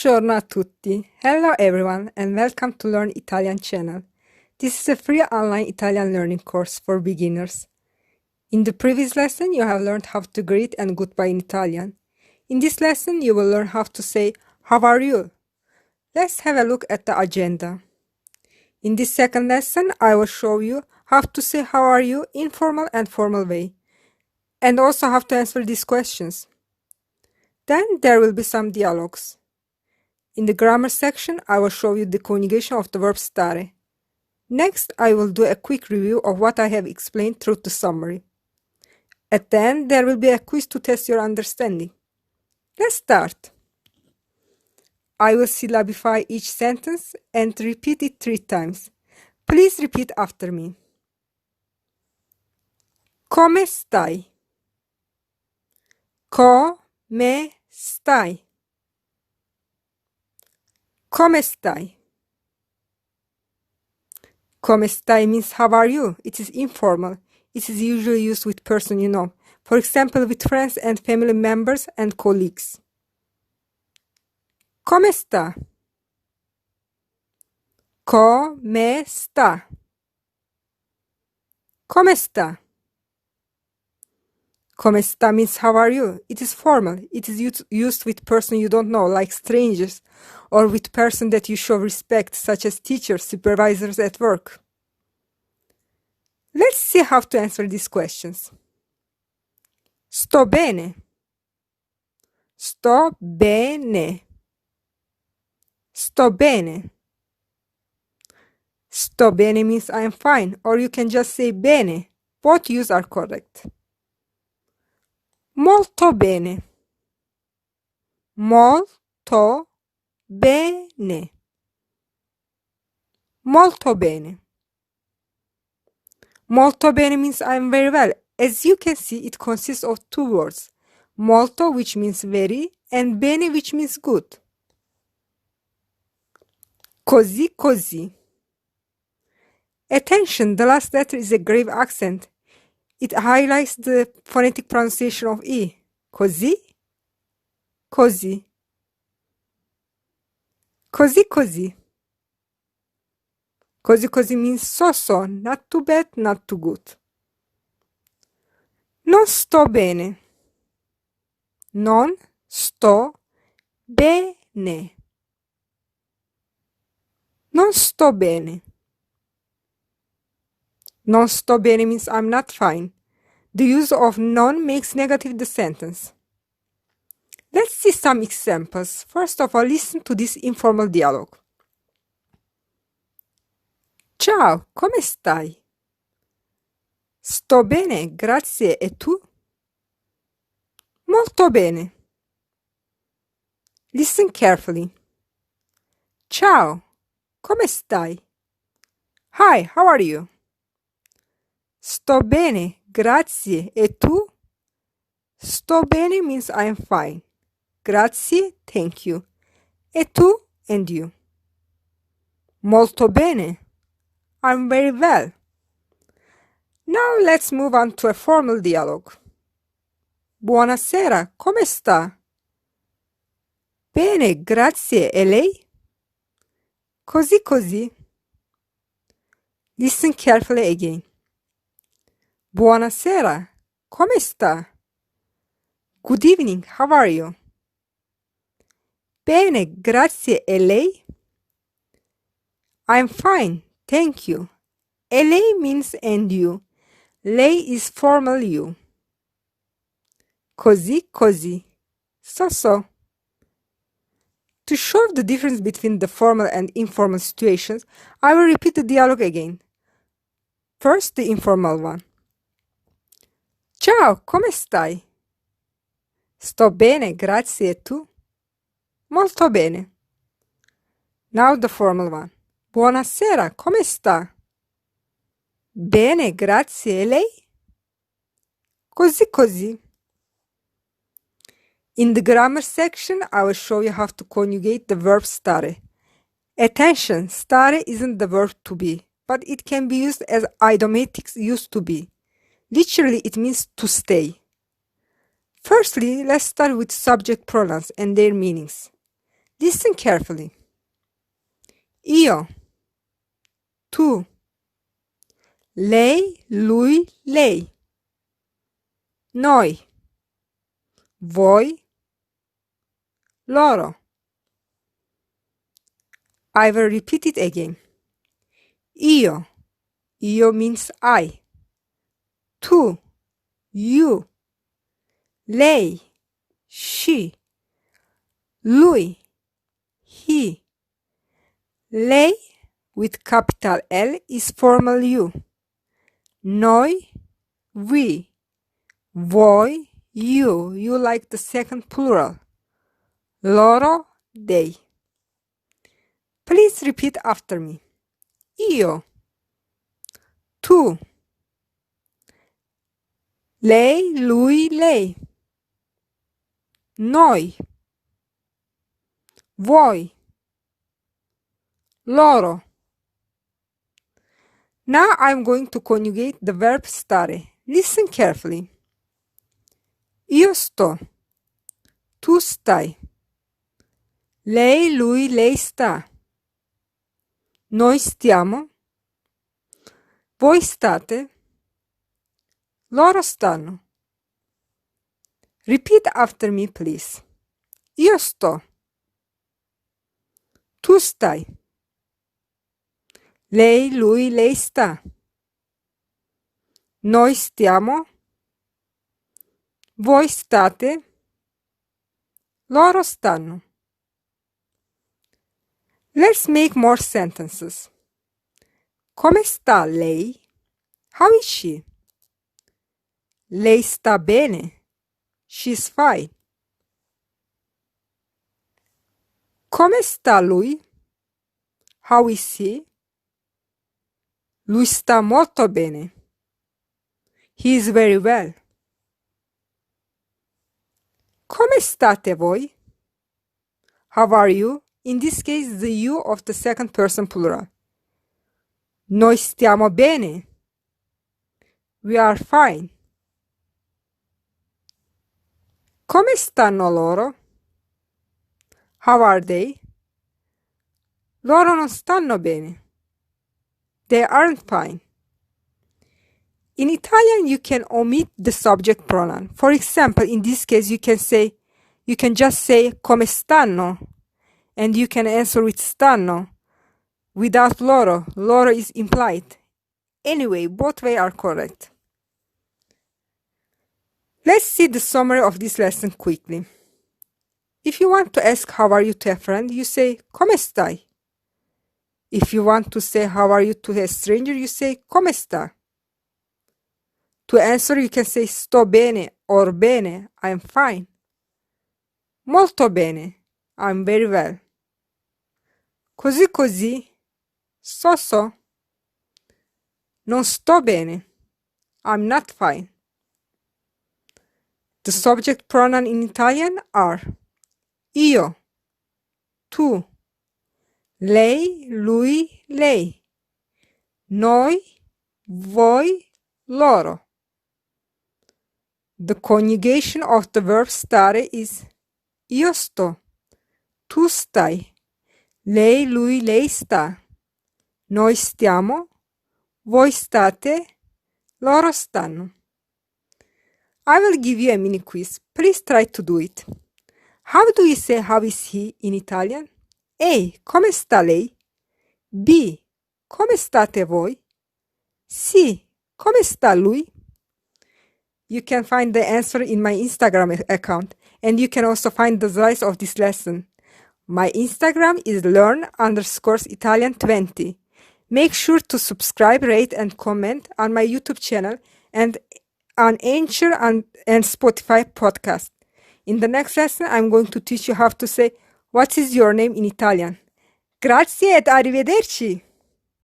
Buongiorno a tutti. Hello everyone and welcome to Learn Italian channel. This is a free online Italian learning course for beginners. In the previous lesson, you have learned how to greet and goodbye in Italian. In this lesson, you will learn how to say, "How are you?" Let's have a look at the agenda. In this second lesson, I will show you how to say "How are you?" in formal and formal way, and also how to answer these questions. Then there will be some dialogues. In the grammar section, I will show you the conjugation of the verb stare. Next, I will do a quick review of what I have explained through the summary. At the end, there will be a quiz to test your understanding. Let's start. I will syllabify each sentence and repeat it 3 times. Please repeat after me. Come stai? Come stai? Come stai? Come stai means how are you? It is informal. It is usually used with person you know. For example, with friends and family members and colleagues. Come sta? Come sta? Come sta? Come sta means how are you? It is formal. It is used with person you don't know, like strangers, or with person that you show respect, such as teachers, supervisors at work. Let's see how to answer these questions. Sto bene. Sto bene. Sto bene. Sto bene means I am fine, or you can just say bene. Both use are correct. Molto bene. Molto bene. Molto bene. Molto bene means I am very well. As you can see, it consists of 2 words. Molto, which means very, and bene, which means good. Così così. Attention, the last letter is a grave accent. It highlights the phonetic pronunciation of E. Così, così. Così così. Così così means so, not too bad, not too good. Non sto bene. Non sto bene. Non sto bene. Non sto bene means I'm not fine. The use of non makes negative the sentence. Let's see some examples. First of all, listen to this informal dialogue. Ciao, come stai? Sto bene, grazie. E tu? Molto bene. Listen carefully. Ciao, come stai? Hi, how are you? Sto bene, grazie. E tu? Sto bene means I am fine. Grazie, thank you. E tu, and you. Molto bene. I'm very well. Now let's move on to a formal dialogue. Buonasera, come sta? Bene, grazie. E lei? Così così. Listen carefully again. Buonasera, come sta? Good evening, how are you? Bene, grazie. E lei? I'm fine, thank you. E lei means and you. Lei is formal you. Così così. So. To show the difference between the formal and informal situations, I will repeat the dialogue again. First, the informal one. Ciao, come stai? Sto bene, grazie. E tu? Molto bene. Now the formal one. Buonasera, come sta? Bene, grazie. E lei? Così così. In the grammar section, I will show you how to conjugate the verb stare. Attention, stare isn't the verb to be, but it can be used as idiomatic used to be. Literally, it means to stay. Firstly, let's start with subject pronouns and their meanings. Listen carefully. Io, tu, lei, lui, lei, noi, voi, loro. I will repeat it again. Io means I. Tu, you. Lei, she. Lui, he. Lei with capital L is formal you. Noi, we. Voi, you. You like the second plural. Loro, they. Please repeat after me. Io, tu, lei, lui, lei, noi, voi, loro. Now I'm going to conjugate the verb stare. Listen carefully. Io sto, tu stai, lei, lui, lei sta, noi stiamo, voi state, loro stanno. Repeat after me, please. Io sto, tu stai, lei, lui, lei sta, noi stiamo, voi state, loro stanno. Let's make more sentences. Come sta lei? How is she? Lei sta bene. She's fine. Come sta lui? How is he? Lui sta molto bene. He is very well. Come state voi? How are you? In this case, the you of the second person plural. Noi stiamo bene. We are fine. Come stanno loro? How are they? Loro non stanno bene. They aren't fine. In Italian, you can omit the subject pronoun. For example, in this case, you can just say come stanno, and you can answer with stanno without loro. Loro is implied. Anyway, both ways are correct. Let's see the summary of this lesson quickly. If you want to ask how are you to a friend, you say come stai. If you want to say how are you to a stranger, you say come sta. To answer, you can say sto bene or bene, I'm fine. Molto bene, I'm very well. Così così, so. Non sto bene, I'm not fine. The subject pronoun in Italian are io, tu, lei, lui, lei, noi, voi, loro. The conjugation of the verb stare is io sto, tu stai, lei, lui, lei sta, noi stiamo, voi state, loro stanno. I will give you a mini quiz. Please try to do it. How do you say how is he in Italian? A. Come sta lei? B. Come state voi? C. Come sta lui? You can find the answer in my Instagram account, and you can also find the slides of this lesson. My Instagram is learn_Italian20. Make sure to subscribe, rate, and comment on my YouTube channel and on Anchor and Spotify podcast. In the next lesson, I'm going to teach you how to say what is your name in Italian. Grazie ed arrivederci!